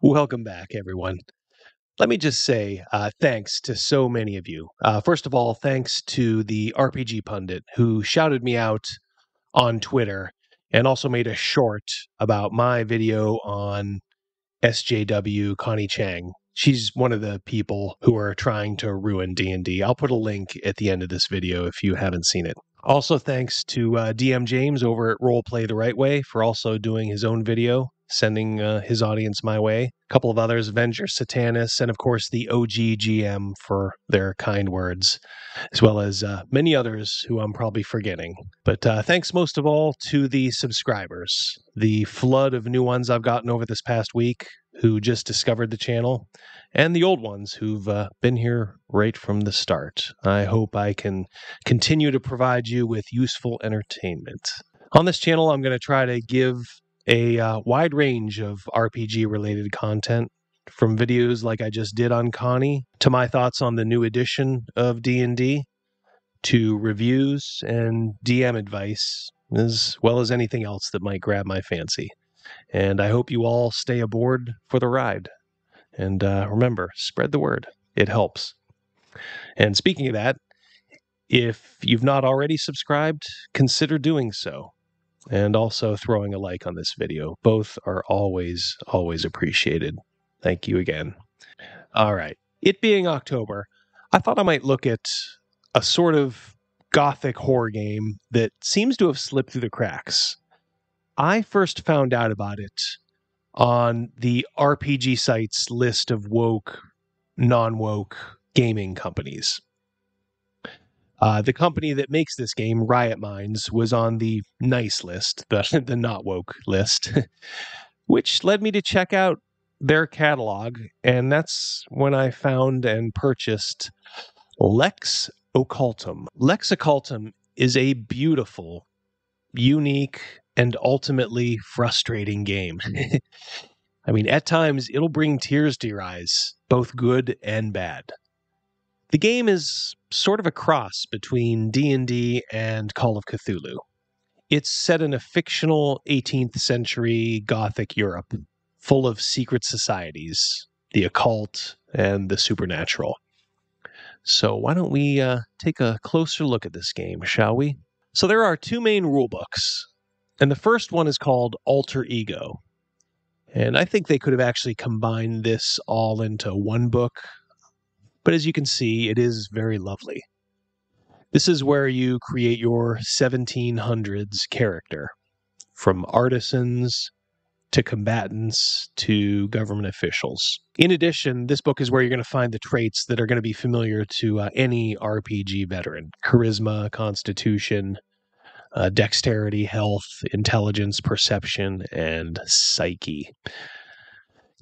Welcome back, everyone. Let me just say thanks to so many of you. First of all, thanks to the RPG Pundit who shouted me out on Twitter and also made a short about my video on SJW Connie Chang. She's one of the people who are trying to ruin D&D. I'll put a link at the end of this video if you haven't seen it. Also, thanks to DM James over at Roleplay the Right Way for also doing his own video, sending his audience my way. A couple of others, Avenger Satanus, and of course the OG GM for their kind words, as well as many others who I'm probably forgetting. But thanks most of all to the subscribers, the flood of new ones I've gotten over this past week who just discovered the channel, and the old ones who've been here right from the start. I hope I can continue to provide you with useful entertainment. On this channel, I'm going to try to give a wide range of RPG-related content, from videos like I just did on Connie, to my thoughts on the new edition of D&D, to reviews and DM advice, as well as anything else that might grab my fancy. And I hope you all stay aboard for the ride. And remember, spread the word. It helps. And speaking of that, if you've not already subscribed, consider doing so. And also throwing a like on this video. Both are always, always appreciated. Thank you again. All right. It being October, I thought I might look at a sort of Gothic horror game that seems to have slipped through the cracks. I first found out about it on the RPG site's list of woke, non-woke gaming companies. The company that makes this game, Riotminds, was on the nice list, the not woke list, which led me to check out their catalog, and that's when I found and purchased Lex Occultum. Lex Occultum is a beautiful, unique, and ultimately frustrating game. I mean, at times, it'll bring tears to your eyes, both good and bad. The game is sort of a cross between D&D and Call of Cthulhu. It's set in a fictional 18th century Gothic Europe, full of secret societies, the occult, and the supernatural. So why don't we take a closer look at this game, shall we? So there are two main rulebooks, and the first one is called Alter Ego. And I think they could have actually combined this all into one book, but as you can see, it is very lovely. This is where you create your 1700's character, from artisans to combatants to government officials. In addition, this book is where you're going to find the traits that are going to be familiar to any RPG veteran: charisma, constitution, dexterity, health, intelligence, perception, and psyche.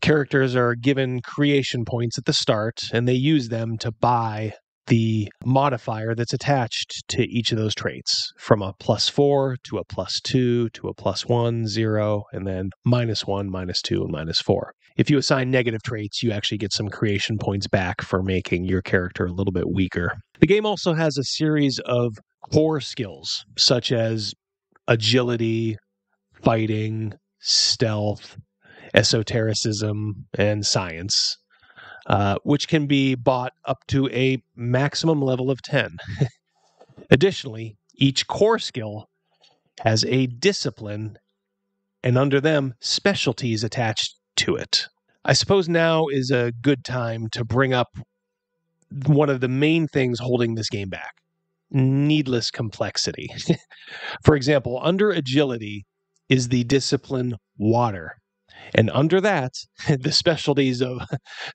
Characters are given creation points at the start, and they use them to buy the modifier that's attached to each of those traits, from a +4 to a +2 to a +1, 0, and then -1, -2, and -4. If you assign negative traits, you actually get some creation points back for making your character a little bit weaker. The game also has a series of core skills, such as agility, fighting, stealth, esotericism, and science, which can be bought up to a maximum level of 10. Additionally, each core skill has a discipline, and under them, specialties attached to it. I suppose now is a good time to bring up one of the main things holding this game back: needless complexity. For example, under agility is the discipline water. And under that, the specialties of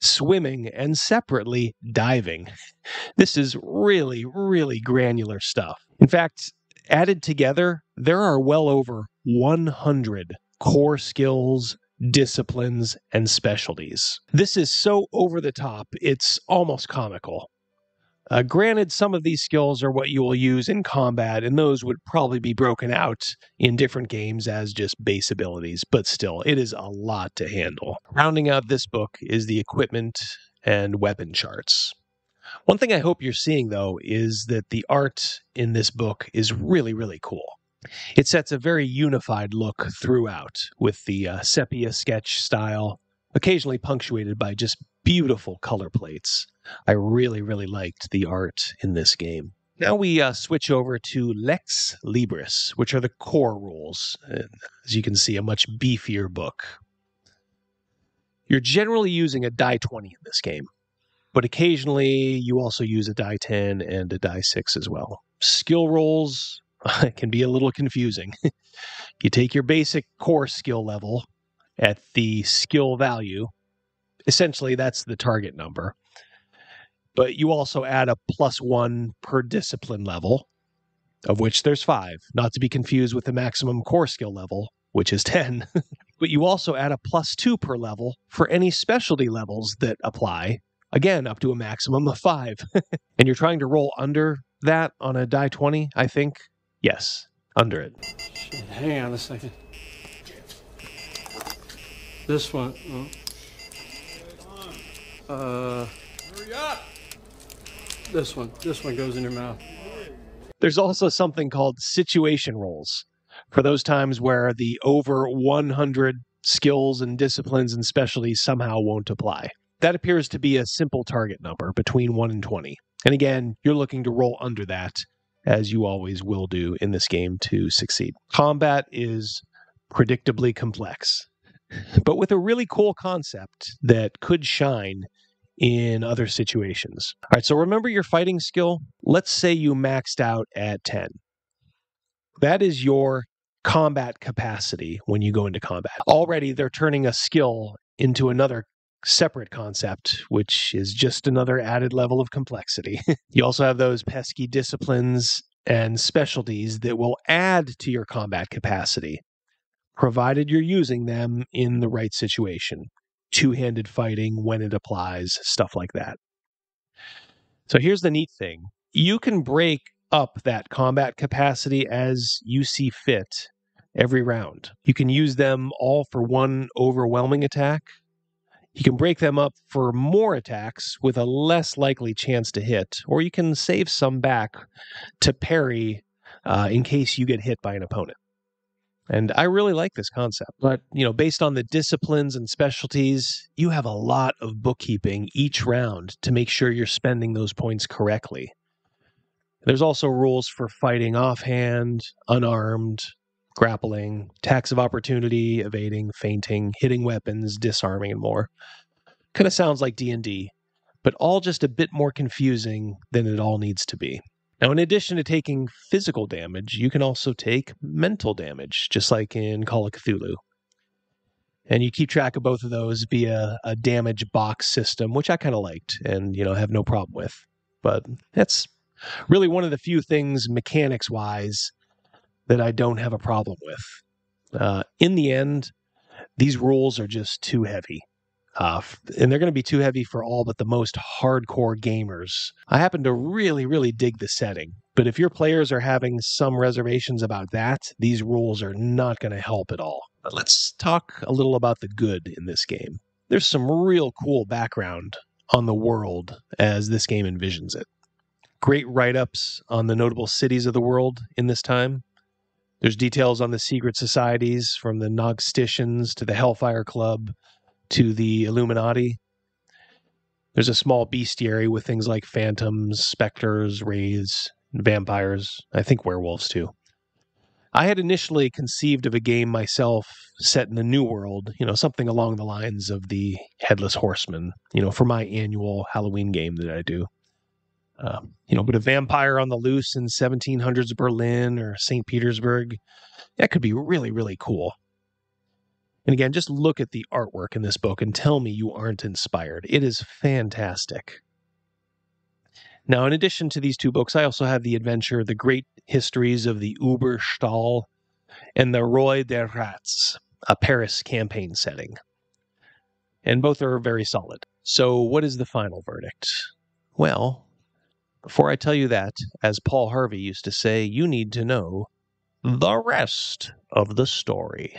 swimming and separately diving. This is really, really granular stuff. In fact, added together, there are well over 100 core skills, disciplines, and specialties. This is so over the top, it's almost comical. Granted, some of these skills are what you will use in combat, and those would probably be broken out in different games as just base abilities, but still, it is a lot to handle. Rounding out this book is the equipment and weapon charts. One thing I hope you're seeing, though, is that the art in this book is really, really cool. It sets a very unified look throughout, with the sepia sketch style, occasionally punctuated by just beautiful color plates. I really, really liked the art in this game. Now we switch over to Lex Libris, which are the core rules. As you can see, a much beefier book. You're generally using a die 20 in this game, but occasionally you also use a die 10 and a die 6 as well. Skill rolls can be a little confusing. You take your basic core skill level at the skill value. Essentially, that's the target number. But you also add a +1 per discipline level, of which there's 5, not to be confused with the maximum core skill level, which is 10. But you also add a +2 per level for any specialty levels that apply, again, up to a maximum of 5. And you're trying to roll under that on a die 20, I think? Yes, under it. Shit, hang on a second. This one. Hurry up! This one goes in your mouth. There's also something called situation rolls for those times where the over 100 skills and disciplines and specialties somehow won't apply. That appears to be a simple target number between 1 and 20. And again, you're looking to roll under that, as you always will do in this game to succeed. Combat is predictably complex, but with a really cool concept that could shine in other situations. All right, so remember your fighting skill. Let's say you maxed out at 10. That is your combat capacity when you go into combat. Already, they're turning a skill into another separate concept, which is just another added level of complexity. You also have those pesky disciplines and specialties that will add to your combat capacity, provided you're using them in the right situation. Two-handed fighting when it applies, stuff like that. So here's the neat thing. You can break up that combat capacity as you see fit every round. You can use them all for one overwhelming attack. You can break them up for more attacks with a less likely chance to hit, or you can save some back to parry in case you get hit by an opponent. And I really like this concept. But, based on the disciplines and specialties, you have a lot of bookkeeping each round to make sure you're spending those points correctly. There's also rules for fighting offhand, unarmed, grappling, attacks of opportunity, evading, feinting, hitting weapons, disarming, and more. Kind of sounds like D&D, but all just a bit more confusing than it all needs to be. Now, in addition to taking physical damage, you can also take mental damage, just like in Call of Cthulhu. And you keep track of both of those via a damage box system, which I kind of liked and, have no problem with. But that's really one of the few things mechanics-wise that I don't have a problem with. In the end, these rules are just too heavy. And they're going to be too heavy for all but the most hardcore gamers. I happen to really, really dig the setting, but if your players are having some reservations about that, these rules are not going to help at all. But let's talk a little about the good in this game. There's some real cool background on the world as this game envisions it. Great write-ups on the notable cities of the world in this time. There's details on the secret societies, from the Nogstitians to the Hellfire Club, to the Illuminati. There's a small bestiary with things like phantoms, specters, wraiths, vampires, I think werewolves too. I had initially conceived of a game myself set in the New World, something along the lines of the Headless Horseman, for my annual Halloween game that I do. But a vampire on the loose in 1700's Berlin or St. Petersburg, that could be really, really cool. And again, just look at the artwork in this book and tell me you aren't inspired. It is fantastic. Now, in addition to these two books, I also have the adventure, The Great Histories of the Uberstahl and the Roi der Rats, a Paris campaign setting. And both are very solid. So what is the final verdict? Well, before I tell you that, as Paul Harvey used to say, you need to know the rest of the story.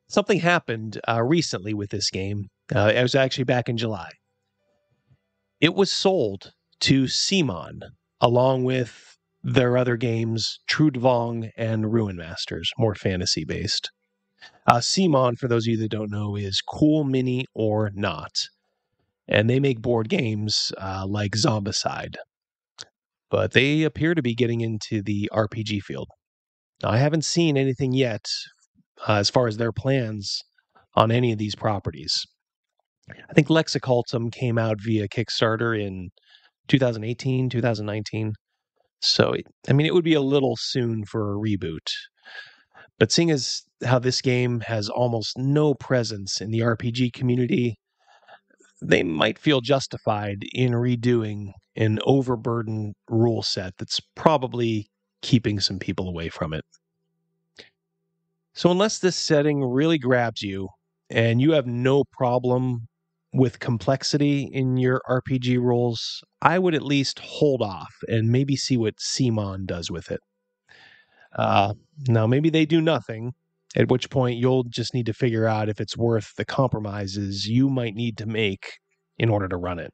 Something happened recently with this game. It was actually back in July. It was sold to CMON, along with their other games, Trudvang and Ruin Masters, more fantasy based. CMON, for those of you that don't know, is Cool Mini or Not. And they make board games like Zombicide. But they appear to be getting into the RPG field. Now, I haven't seen anything yet as far as their plans on any of these properties. I think Lex Occultum came out via Kickstarter in 2018, 2019. So, I mean, it would be a little soon for a reboot. But seeing as how this game has almost no presence in the RPG community, they might feel justified in redoing an overburdened rule set that's probably keeping some people away from it. So, unless this setting really grabs you and you have no problem with complexity in your RPG rules, I would at least hold off and maybe see what CMON does with it. Now, maybe they do nothing, at which point you'll just need to figure out if it's worth the compromises you might need to make in order to run it.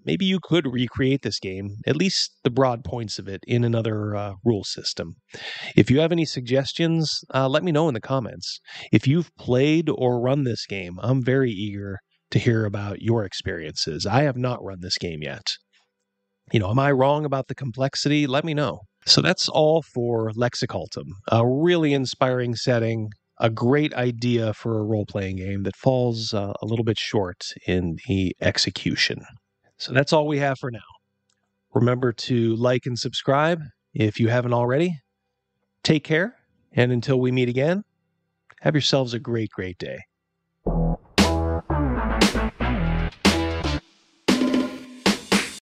Maybe you could recreate this game, at least the broad points of it, in another rule system. If you have any suggestions, let me know in the comments. If you've played or run this game, I'm very eager to hear about your experiences. I have not run this game yet. Am I wrong about the complexity? Let me know. So that's all for Lex Occultum. A really inspiring setting, a great idea for a role-playing game that falls a little bit short in the execution. So that's all we have for now. Remember to like and subscribe if you haven't already. Take care, and until we meet again, have yourselves a great, great day.